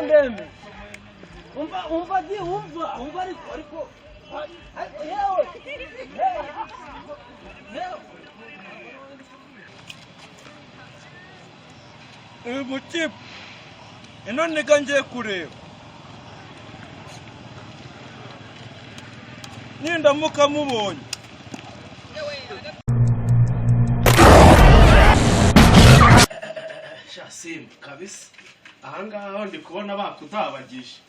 ndeme umva di umva ariko yewe Mukipe ino niga ngiye kureba nindamuka mubonye Shasim kabisa ahangaha ndi kubona bakutabagisha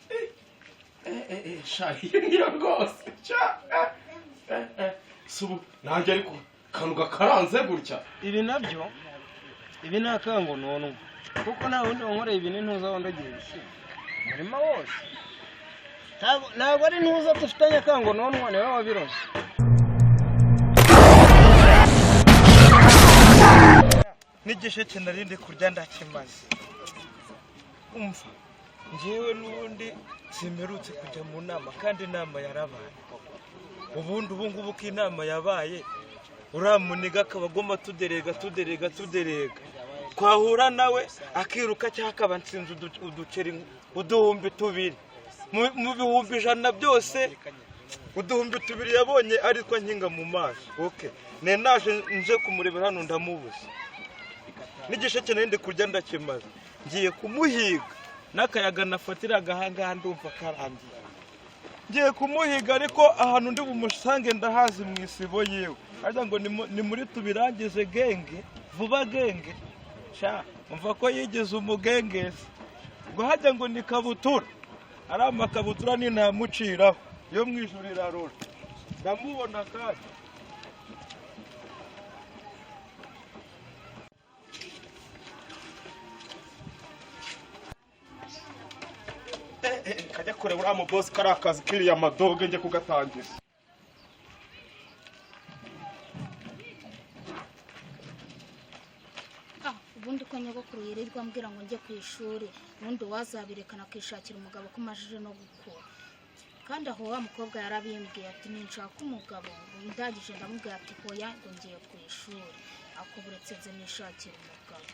shahiye niyo rwose subu nanjye ariko kanu gakaranze gutya ibi nabyo ibi nakango none kuko nta wundi wankoreye ibi n'intuza wondagiye bishima murima wose ntabwo ari ntuza dufitanye akango none niwe wabirose n'igisheke narindi kurya ndakimaze umva ngewe n'ubundi simperutse kujya mu nama kandi inama yarabaye ubundi ubu ngubu ko inama yabaye uramuniga akaba agomba tuderega twahura nawe akiruka cyangwa akaba nsinze uduceri uduhumbi tubiri mu bihumbi ijana byose uduhumbi tubiri yabonye ariko nkinga mu maso oke naje nje kumurebera hano ndamubuze n'igisheke narindi kurya ndakimaze ngiye kumuhiga n'akayaga nafatira agahangaha ndumva karangiye ngiye kumuhiga ariko ahantu ndi bumusange ndahazi mu isibo yewe ariko ngo ni muri tubirangize genge vuba genge sha umva ko yigeze umugengezi ngo hajya ngo ni kabutura ari amakabutura ninamuciraho yo mwijuru irarora ndamubona kandi kajya kure uriya mu boss kari akazi kiriya madoge njye kugatangiza ubundi ko nyogokuru yirirwa ambwira ngo njye ku ishuri ubundi wazabirekana akishakira umugabo ko amajije no gukura kandi aho wa mukobwa yarabimbwiye ati ninshaka umugabo ndagije ndamubwira ati hoya ngo ngiye ku ishuri akuburetse nze nishakira umugabo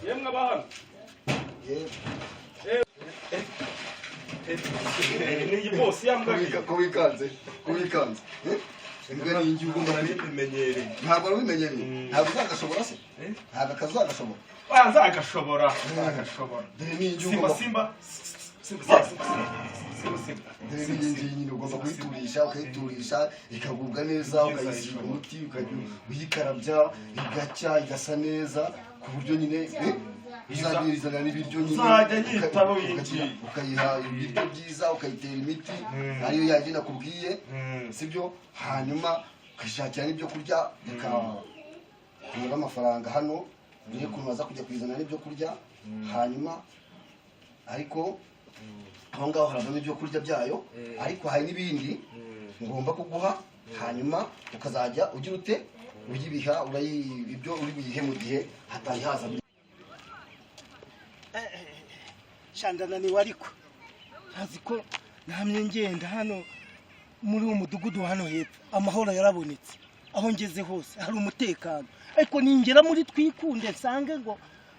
yemwe abahano ni boss yambwiye ko wikanze imbwa ni igihugu ndabimenyereye ntabwo rubimenyereye ntabwo uzagashobora se ntabwo akazagashobora nzagashobora dore ni igihugu simba dore ni ingingi nyine ugomba ukayiturisha ikagubwa neza ukayisiga umuti uyikarabya igacya igasa neza ku buryo nyine uzagirizana n'ibiryo nyine ukayiha ibiryo byiza ukayitera imiti ariyo yanjye nakubwiye sibyo hanyuma ukashakira n'ibyo kurya ukabona amafaranga hano uri kuntu waza kujya kuyizana n'ibyo kurya hanyuma ariko aho ngaho haravamo ibyo kurya byayo ariko hari n'ibindi ngomba kuguha hanyuma ukazajya ugira ute uyibiha ibyo uri buyihe mu gihe hatayihaza shandananiwe ariko ntazi ko namye ngenda hano muri uwo mudugudu hano hepfo amahoro yarabonetse aho ngeze hose hari umutekano ariko ningera muri twikunde nsange ngo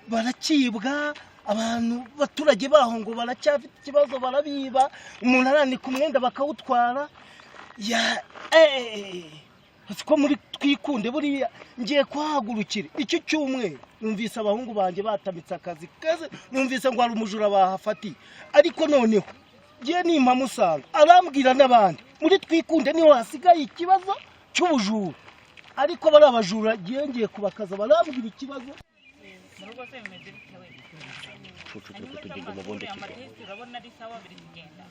barakibwa abantu baturage baho ngo baracyafite ikibazo barabiba umuntu aranika umwenda bakawutwara ya ko muri twikunde buriya ngiye kuhagurukira icyo cyumwe numvise abahungu banjye batamitse akazi kaze numvise ngo hari umujura bahafatiye ariko noneho ngiye nimpa musanga arambwira n'abandi muri twikunde niho hasigaye ikibazo cy'ubujura ariko bari abajura ngiye kubakaza barambwira ikibazo murugo se bimeze bitewe kutugenda mu bonde cyane urabona ari sawa biri kugenda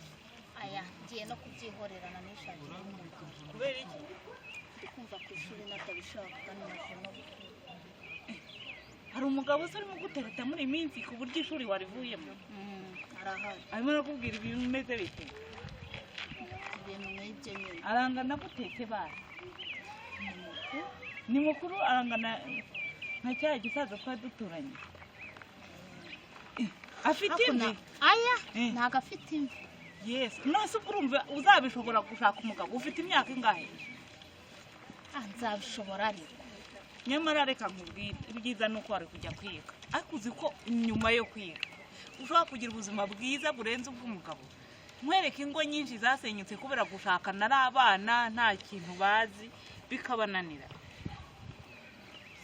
aya ngiye no kubyihorera na nishakira umugabo kubera iki kumva ku ishuri natabishaka kandi naje no hari umugabo se urimo gutereta muri iminsi ku buryo ishuri warivuyemo arahari arimo nakubwira ibintu bimeze bite ibintu nk'ibyo nyine arangana gutetse bari ni mukuru arangana nka cya gisaza twari duturanye afite imvi aya ntago afite imvi yes nose urumva uzabishobora gushaka umugabo ufite imyaka ingahe nzabishobora ariko nyamara reka nkubwire ibyiza nuko wari kujya kwiga ariko uzi ko nyuma yo kwiga ushobora kugira ubuzima bwiza burenze ubw'umugabo nkwereka ingo nyinshi zasenyutse kubera gushakana ari abana nta kintu bazi bikabananira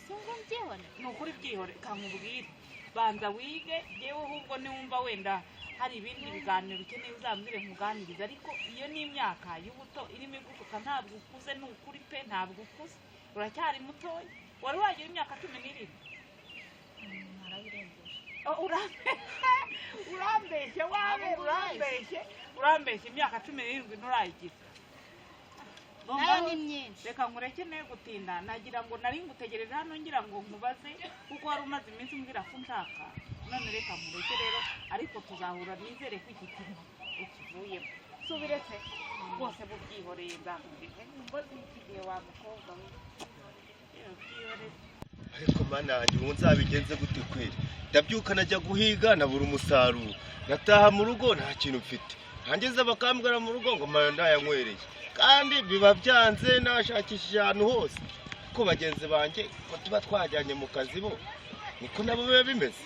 singo mbyihore ni ukuri byihore kankubwire banza wige yewe ahubwo niwumva wenda hari ibindi biganiro ukeneye uzambwire nkuganiriza ariko iyo ni imyaka y'ubuto irimo igutuka ntabwo ukuze ni ukuri pe ntabwo ukuze uracyari mutoya wari wagira imyaka 17 urambeshye wawe urambeshye imyaka 17 nturayigira nayo ni myinshi reka nkureke ne gutinda nagira ngo nari ngutegereje hano ngira ngo nkubaze kuko wari umaze iminsi umbwira ko nshaka none reka nkureke rero ariko tuzahura nizere ko iki kintu ukivuyemo subiretse bwose bubyihoreye nzakubwira mboze iki gihe wa mukobwa we ariko mana yanjye ubu nzabigenze gute kweri ndabyuka najya guhiga nabura umusaruro nataha mu rugo nta kintu mfite hangeze bakambwira mu rugo ngo mayo ndayanywereye kandi biba byanze nashakishije ahantu hose ko bagenzi banjye ko tuba twajyanye mu kazi bo niko nabo biba bimeze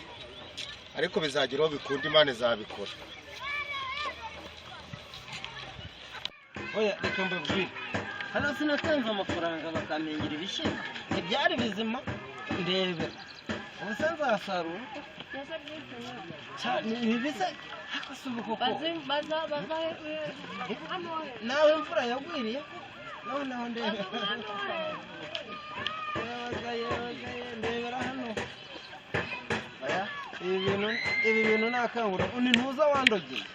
ariko bizageraho bikunda Imana izabikora. oya reka mbabwire hano sinatanze amafaranga bakamengera ibishimbo ntibyari bizima ndebe ubusanzwe hasarura ntibisa akasubuko nawe imvura yagwiriye noneho ndebe ndebera hano ibi bintu nakangura undi ntuza wandogeye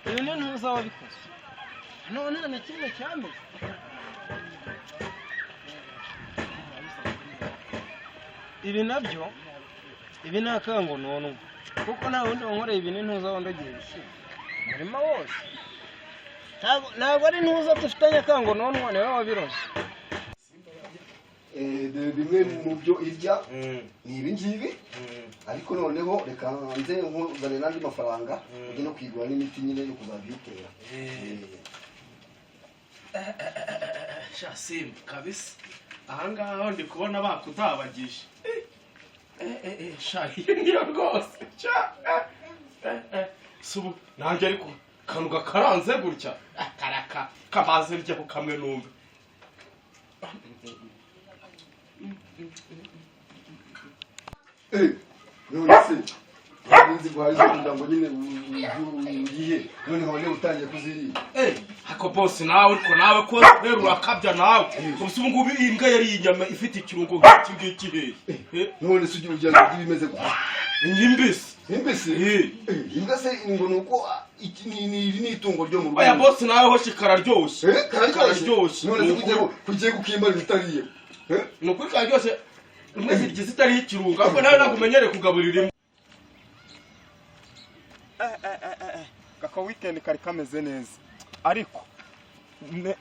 ibi ni ntuza wabikoze none nta kimwe cyameze ibi nabyo ibi nakango none kuko nta wundi wankoreye ibi ni ntuza wandogeye ibishyimbo umurima wose ntabwo ari ntuza dufitanye akango none niwe wabiroze bimwe mu byo irya ni ibi ngibi ariko noneho reka nze nkuzane n'andi mafaranga ujye no kwigura n'imiti nyine yo kuzabyitera Simba kabisa ahangaha ndi kubona bakutabagisha niyo rwose subu nanjye ariko kanu gakaranze gutya karaka kabaze ryaho kamwe numve none se nzi guhari kugira ngo nyine uyihe noneho wone utangiye kuzirira hako boss nawe ariko nawe ko rero urakabya nawe ubu ngubu imbwa yari inyama ifite ikirungo nk'iki ngiki he none se ugira ujyana ibimeze gutya imbisi imbwa se ngo nuko iki ni itungo ryo mu rugo oya boss nawe ho shikara ryose kararyoshye none se kugiye gukimba bitariye nukuri karyoshye umwe zirgize itari ikirungo ahubwo nawe nagumenyere kugaburira imbwa kaka weekend kari kameze neza ariko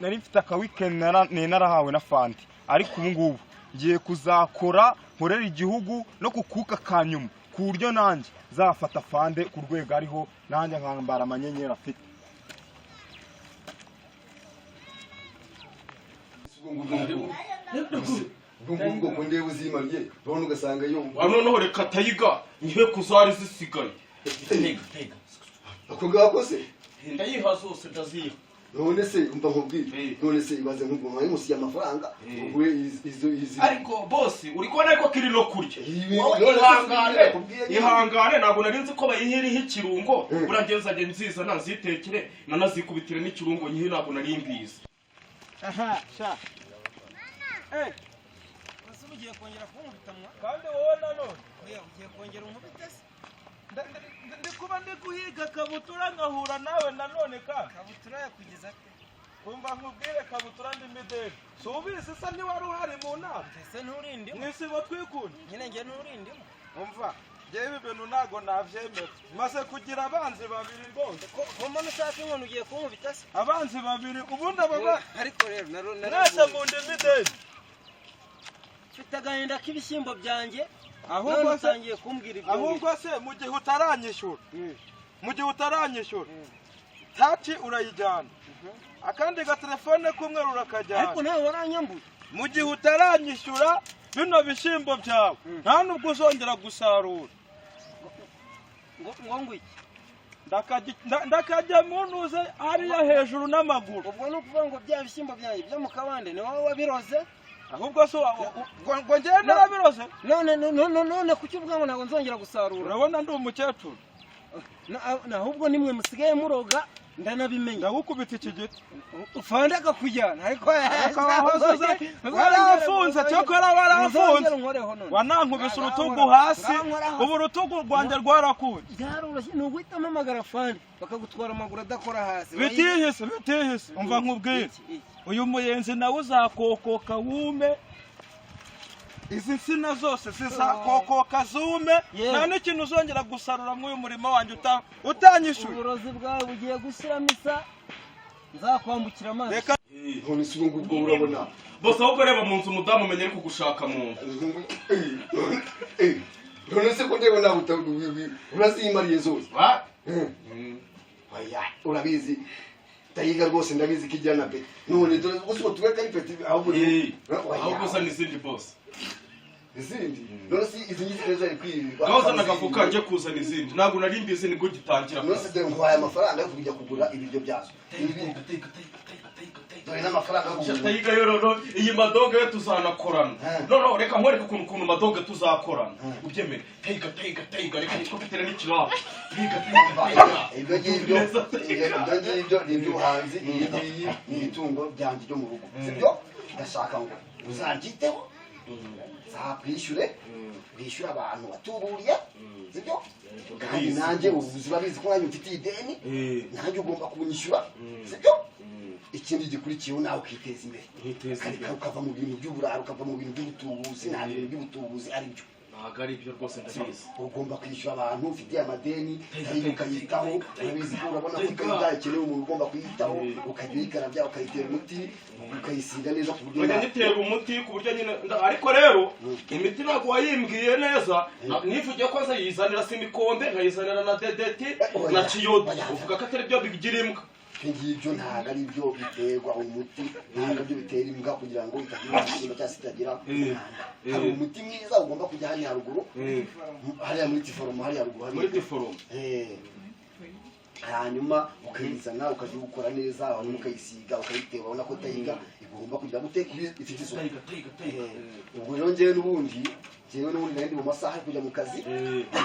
nari mfite aka weekend narahawe na fandi ariko ubu ngubu ngiye kuzakora nkorera igihugu no kukuka kanyuma ku buryo nanjye zafata fande ku rwego ariho nanjye nkambara amanyenyeri afite ubwo ko ndebe uzimariye none ugasanga yo noneho reka tayiga nihe kuzari zisigaye ako ngako se ndayiha zose ndaziha none se umva nkubwire none se ibaze nk'ubwo mwari musiye amafaranga ugure izi ariko boss uri kubona ariko kiri no kurya ihangane ntabwo nari nzi ko bayihiriho ikirungo buragenza nge nziza nazitekere nanazikubitire n'ikirungo nyihe ntabwo nari mbizi aha sha ugiye kongera kumwitamwa kandi wowe nanone ugiye kongera umubite se ndikuba ndikuhiga kabutura ngahura nawe nanone ka kabutura yakugeza umva nkubwire kabutura ndi mideli subize se ntiwari uhari mu nama ese nturindimo mwisibo twikunda nyine nge nturindimo umva ngewe ibintu ntago navyemera maze kugira abanzi babiri rwose ko mbona ushaka inkono ugiye kunkubita se abanzi babiri ubundi ababa ariko rero mwese mu ndi mideli mfite agahinda k'ibishyimbo byanjye ahubwo utangiye kumbwira ibyo ahubwo se mu gihe utaranyishyura taci urayijyana akandi gatelefone k'umweru urakajyana ariko nawe waranyambuye mu gihe utaranyishyura bino bishyimbo byawe nta nubwo uzongera gusarura ngo iki ndakajya mu ntuze hariya hejuru n'amaguru. ubwo ni ukuvuga ngo bya bishyimbo byanjye byo mu kabande ni wowe wabiroze ahubwo se ngo njyewe narabiroze. none kuki uvuga ngo ntabwo nzongera gusarura? urabona ndi umukecuru ahubwo nimwe musigaye muroga ndanabimenye. ndagukubita iki giti ufande akakujyana ariko warafunze cyokora warafunze wanankubise urutugu hasi ubu urutugu rwanjye rwarakuye. byaroroshye ni uguhitamo amagara fande bakagutwara amaguru adakora hasi. bitihise umva nkubwire uyu muyenzi nawe uzakokoka wume izi nsina zose zizakokoka zume nta n'ikintu uzongera gusarura mw'uyu murimo wanjye utanyishyuye. uburozi bwawe bugiye gushyiramo isa nzakwambukira amazi. none si ubu ngubwo urabona bose ahubwo reba mu nzu umudamu umenye ari kugushaka mu nzu. none se ko ndeba nawe urazimariye zose urabizi tayiga rwose ndabizi ko ijyana pe none dore gusa ngo tubeke ari peti ahubwo usa n'izindi bose izindi none si izi ngizi neza ari kwirirwa naho uzana agafuka njye kuzana izindi ntabwo nari mbizi nibwo gitangira. none se dore nkwaye amafaranga yo kujya kugura ibiryo byazo dore n'amafaranga yo kugura tayiga rero iyi madoga yo tuzanakorana. no reka nkwereke ukuntu madoga tuzakorana ubyemere. tayiga reka nitwopetera n'ikirabo ibyo ngibyo ni iby'ubuhanzi iyi ngiyi ni itungo ryanjye ryo mu rugo sibyo ndashaka ngo uzaryiteho nzakwishyure wishyure abantu watuburiye sibyo kandi nanjye ubuzi babizi ko nanjye mfitiye ideni nanjye ugomba kunyishyura sibyo ikindi gikurikiyeho nawe ukiteza imbere ukava mu bintu by'uburaro ukava mu bintu by'ubutubuzi nta bintu by'ubutubuzi ari byo ntabwo ari byo rwose ndabizi. ugomba kwishyura abantu ufitiye amadeni kandi ukayitaho urabizi ko urabona ko ikaba ikeneye umuntu ugomba kuyitaho ukajya uyikarabya ukayitera umuti ukayisiga neza ku buryo nyitera umuti ku buryo nyine ariko rero imiti ntabwo wayimbwiye neza nivugiye ko azayizanira simikombe nkayizanira na dedeti na kiyodo uvuga ko atari byo bigira imbwa. ngibyo ntabwo ari byo biterwa umuti ntabwo byo bitera imbwa kugira ngo itagira igisimba cyangwa se itagira hari umuti mwiza ugomba kujya hariya haruguru hariya muri tiforomo hariya haruguru muri tiforomo hanyuma ukayizana ukajya ukora neza hanyuma ukayisiga ukayitera urabona ko tayiga igomba kugira guteka ifite isuku. ubwo rero njyewe n'ubundi nari mu masaha yo kujya mu kazi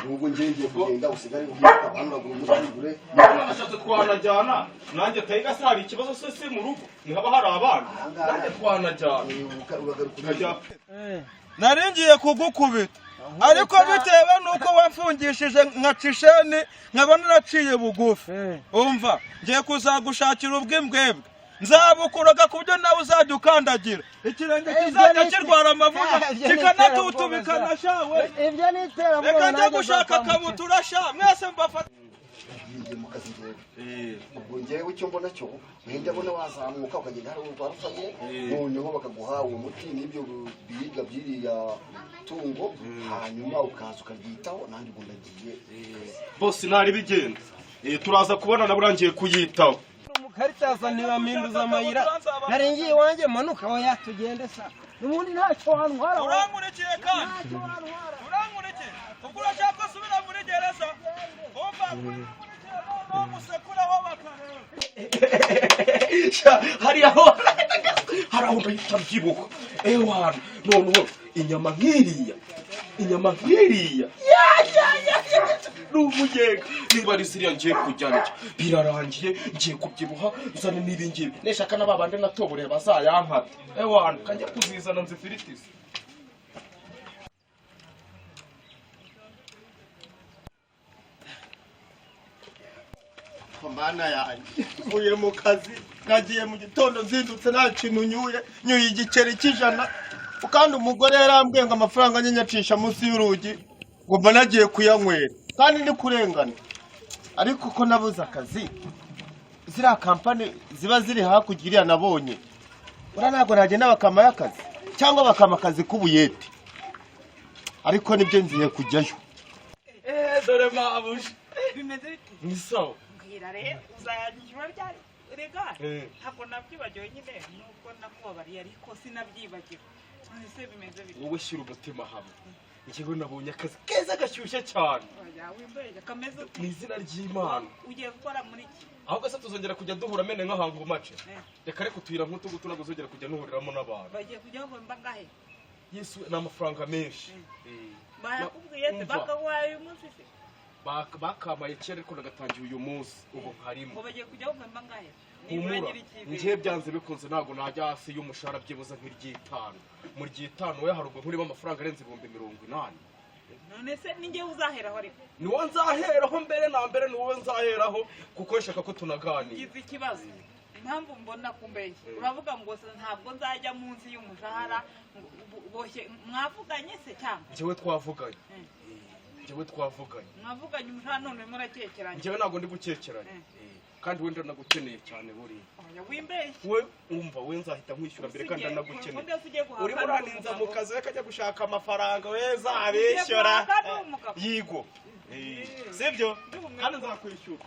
ubwo njyewe ngiye kugenda usigare ubwira abantu bagura umuzagure nashatse twanajyana nanjye tayiga se hari ikibazo se si mu rugo ntihaba hari abana nanjye twanajyana uragaruka nari ngiye kugukubita ariko bitewe nuko wamfungishije nka cisheni nkaba naraciye bugufi umva ngiye kuzagushakira ubw'imbwebwe nzabukuraga ku buryo nawe uzajya ukandagira ikirenge kizajya kirwara amavuta kikanatutubikana shawe ibyo ni iterabwoba. reka njye gushaka akabutura sha mwese mbafata mu kazi njyewe ubwo njyewe icyo mbona cyo njya mbona wazamuka ukagenda hari urwarufanye noneho bakaguha uwo muti n'ibyo biribwa by'iriya tungo hanyuma ukaza ukaryitaho nanjye ubwo ndagiye bose ntari bigenda turaza kubona naburangiye kuyitaho. Karitasa ntibampinduza amayira narengiye iwanjye manuka aho yatugende sa n'ubundi ntacyo wantwara. urankurikiye kandi urankurikiye ubwo urashaka gusubira muri gereza umva musekuraho bakareba hari aho ndahita mbyibuka ewana noneho inyama nk'iriya n'umugenga niba ari ziriya ngiye kujyana birarangiye ngiye kubyibuha uzane n'ibingibi neshaka n'ababande natoboreye bazayampata ewana kanjya kuzizana nzifiritisi. mana yanjye mvuye mu kazi nagiye mu gitondo nzindutse nta kintu nyuye igiceri cy'ijana kandi umugore yarambwiye ngo amafaranga nyacisha munsi y'urugi ngo mba nagiye kuyanywera kandi ndi kurengana ariko ko nabuze akazi ziriya kampani ziba ziri hakurya iriya nabonye uriya ntabwo nagenda bakamaye akazi cyangwa bakama akazi k'ubuyede ariko nibyo ngiye kujyayo. dore mabuja bimeze bite ni sawa mbwira rero uzayanyishyura ryari rega ntabwo nabyibagiwe nyine nubwo nakubabariye ariko sinabyibagiwe ese bimeze bite wowe shyira umutima hamwe njyewe nabonye akazi keza gashyushye cyane oya wimbeje kameze ni izina ry'Imana ugiye gukora muri iki ahubwo se tuzongera kujya duhura mene nk'ahantu mace reka reka utuyira nk'utugutu ntabwo uzongera kujya nuhuriramo n'abantu bagiye kujya ngo mbangahe yesu ni amafaranga menshi bayakubwiye se bakaguhaye uyu munsi se bakamaye kera ariko nagatangiye uyu munsi ubu nkarimo ngo bagiye kujya ngo mbangahe humura njye byanze bikunze ntabwo najya hasi y'umushahara byibuze nk'iry'itanu mu ry'itanu we haruguru nkurimo amafaranga arenze 80,000 none se ninjye uzaheraho ariko ni wowe nzaheraho mbere na mbere ni wowe nzaheraho kuko nshaka ko tunaganira ngize ikibazo impamvu mbona kumbeshya uravuga ngo ntabwo nzajya munsi y'umushahara boshye mwavuganye se cyangwa njyewe twavuganye mwavuganye umushahara none murakekeranye njyewe ntabwo ndi gukekeranya kandi wenda nagukeneye cyane buriya wimbeshye we umva we nzahita nkwishyura mbere kandi nagukeneye urimo uraninza mu kazi we kajya gushaka amafaranga we zabishyura yigo sibyo kandi nzakwishyura